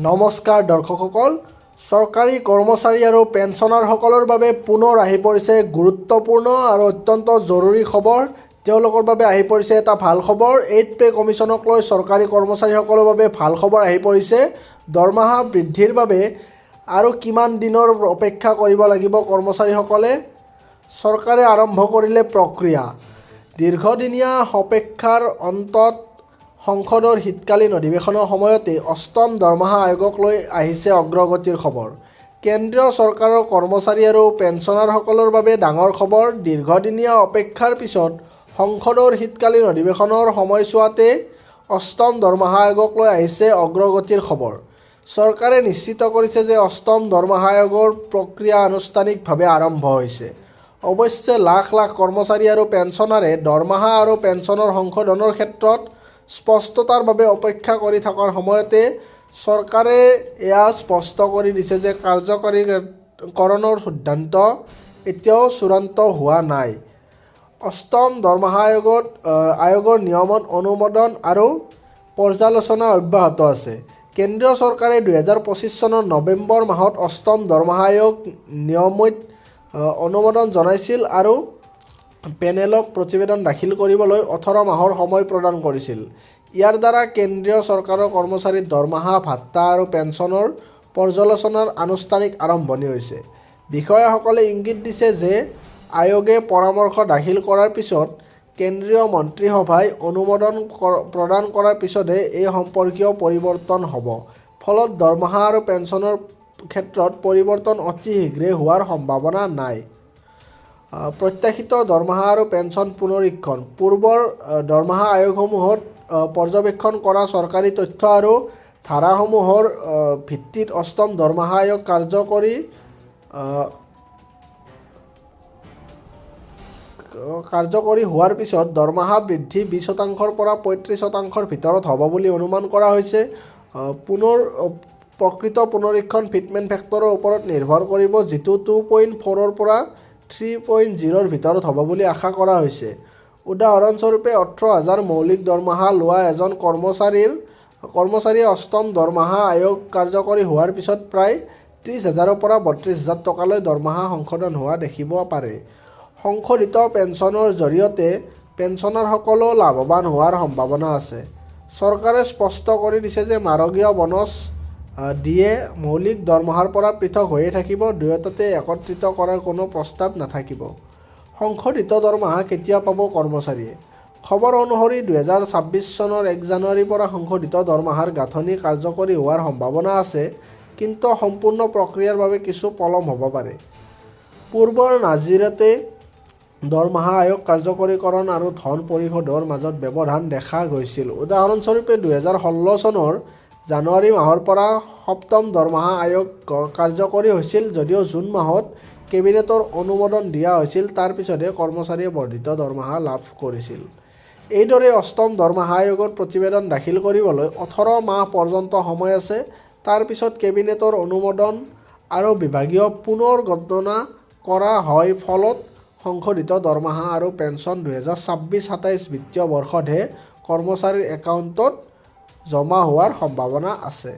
নমস্কাৰ দৰ্শকসকল, চৰকাৰী কৰ্মচাৰী আৰু পেঞ্চনাৰসকলৰ বাবে পুনৰ আহি পৰিছে গুৰুত্বপূৰ্ণ আৰু অত্যন্ত জৰুৰী খবৰ। তেওঁলোকৰ বাবে আহি পৰিছে এটা ভাল খবৰ। 8 পে কমিশ্যনক লৈ চৰকাৰী কৰ্মচাৰীসকলৰ বাবে ভাল খবৰ আহি পৰিছে। দৰমহা বৃদ্ধিৰ বাবে আৰু কিমান দিনৰ অপেক্ষা কৰিব লাগিব কৰ্মচাৰীসকলে? চৰকাৰে আৰম্ভ কৰিলে প্ৰক্ৰিয়া। দীৰ্ঘদিনীয়া অপেক্ষাৰ অন্তত সংসদৰ শীতকালীন অধিৱেশনৰ সময়তে 8ম দৰমহা আয়োগক লৈ আহিছে অগ্ৰগতিৰ খবৰ। কেন্দ্ৰীয় চৰকাৰৰ কৰ্মচাৰী আৰু পেঞ্চনাৰসকলৰ বাবে ডাঙৰ খবৰ। দীৰ্ঘদিনীয়া অপেক্ষাৰ পিছত সংসদৰ শীতকালীন অধিৱেশনৰ সময়ছোৱাতে 8ম দৰমহা আয়োগক লৈ আহিছে অগ্ৰগতিৰ খবৰ। চৰকাৰে নিশ্চিত কৰিছে যে 8ম দৰমহা আয়োগৰ প্ৰক্ৰিয়া আনুষ্ঠানিকভাৱে আৰম্ভ হৈছে। অৱশ্যে লাখ লাখ কৰ্মচাৰী আৰু পেঞ্চনাৰে দৰমহা আৰু পেঞ্চনৰ সংশোধনৰ ক্ষেত্ৰত স্পষ্টতাৰ বাবে অপেক্ষা কৰি থকাৰ সময়তে চৰকাৰে এয়া স্পষ্ট কৰি দিছে যে কাৰ্যকৰীকৰণৰ সিদ্ধান্ত এতিয়াও চূড়ান্ত হোৱা নাই। 8ম দৰমহা আয়োগৰ নিয়মত অনুমোদন আৰু পৰ্যালোচনা অব্যাহত আছে। কেন্দ্ৰীয় চৰকাৰে 2025 চনৰ নৱেম্বৰ মাহত 8ম দৰমহা আয়োগ নিয়মিত অনুমোদন জনাইছিল আৰু পেনেলক প্ৰতিবেদন দাখিল কৰিবলৈ 18 মাহৰ সময় প্ৰদান কৰিছিল। ইয়াৰ দ্বাৰা কেন্দ্ৰীয় চৰকাৰৰ কৰ্মচাৰীৰ দৰমহা, ভাত্তা আৰু পেঞ্চনৰ পৰ্যালোচনাৰ আনুষ্ঠানিক আৰম্ভণি হৈছে। বিষয়াসকলে ইংগিত দিছে যে আয়োগে পৰামৰ্শ দাখিল কৰাৰ পিছত কেন্দ্ৰীয় মন্ত্ৰীসভাই অনুমোদন প্ৰদান কৰাৰ পিছতহে এই সম্পৰ্কীয় পৰিৱৰ্তন হ'ব। ফলত দৰমহা আৰু পেঞ্চনৰ ক্ষেত্ৰত পৰিৱৰ্তন অতি শীঘ্ৰে হোৱাৰ সম্ভাৱনা নাই। প্ৰত্যাশিত দৰমহা আৰু পেঞ্চন পুনৰীক্ষণ। পূৰ্বৰ দৰমহা আয়োগসমূহত পৰ্যবেক্ষণ কৰা চৰকাৰী তথ্য আৰু ধাৰাসমূহৰ ভিত্তিত 8ম দৰমহা আয়োগ কাৰ্যকৰী হোৱাৰ পিছত দৰমহা বৃদ্ধি 20% পৰা 35% ভিতৰত হ'ব বুলি অনুমান কৰা হৈছে। প্ৰকৃত পুনৰীক্ষণ ফিটমেণ্ট ফেক্টৰৰ ওপৰত নিৰ্ভৰ কৰিব, যিটো 2.4 পৰা 3.0 ভিতৰত হ'ব বুলি আশা কৰা হৈছে। উদাহৰণস্বৰূপে 18,000 মৌলিক দৰমহা লোৱা এজন কৰ্মচাৰীয়ে 8ম দৰমহা আয়োগ কাৰ্যকৰী হোৱাৰ পিছত প্ৰায় 30,000 পৰা 32,000 টকালৈ দৰমহা সংশোধন হোৱা দেখিব পাৰে। সংশোধিত পেঞ্চনৰ জৰিয়তে পেঞ্চনাৰসকলেও লাভৱান হোৱাৰ সম্ভাৱনা আছে। চৰকাৰে স্পষ্ট কৰি দিছে যে মানৱীয় বনছ দিয়ে মৌলিক দৰমহাৰ পৰা পৃথক হৈয়ে থাকিব, দুয়োটাতে একত্ৰিত কৰাৰ কোনো প্ৰস্তাৱ নাথাকিব। সংশোধিত দৰমহা কেতিয়া পাব কৰ্মচাৰীয়ে? খবৰ অনুসৰি 2026 চনৰ 1 জানুৱাৰীৰ পৰা সংশোধিত দৰমহাৰ গাঁথনি কাৰ্যকৰী হোৱাৰ সম্ভাৱনা আছে, কিন্তু সম্পূৰ্ণ প্ৰক্ৰিয়াৰ বাবে কিছু পলম হ'ব পাৰে। পূৰ্বৰ নাজিৰতে দৰমহা আয়োগ কাৰ্যকৰীকৰণ আৰু ধন পৰিশোধৰ মাজত ব্যৱধান দেখা গৈছিল। উদাহৰণস্বৰূপে 2016 চনৰ জানুৱাৰী মাহৰ পৰা 7ম দৰমহা আয়োগ কাৰ্যকৰী হৈছিল, যদিও জুন মাহত কেবিনেটৰ অনুমোদন দিয়া হৈছিল। তাৰ পিছতহে কৰ্মচাৰীয়ে বৰ্ধিত দৰমহা লাভ কৰিছিল। এইদৰে 8ম দৰমহা আয়োগৰ প্ৰতিবেদন দাখিল কৰিবলৈ 18 মাহ পৰ্যন্ত সময় আছে। তাৰ পিছত কেবিনেটৰ অনুমোদন আৰু বিভাগীয় পুনৰ গণনা কৰা হয়। ফলত সংশোধিত দৰমহা আৰু পেঞ্চন 2026-27 বিত্তীয় বৰ্ষতহে কৰ্মচাৰীৰ একাউণ্টত জমা হোৱাৰ সম্ভাৱনা আছে।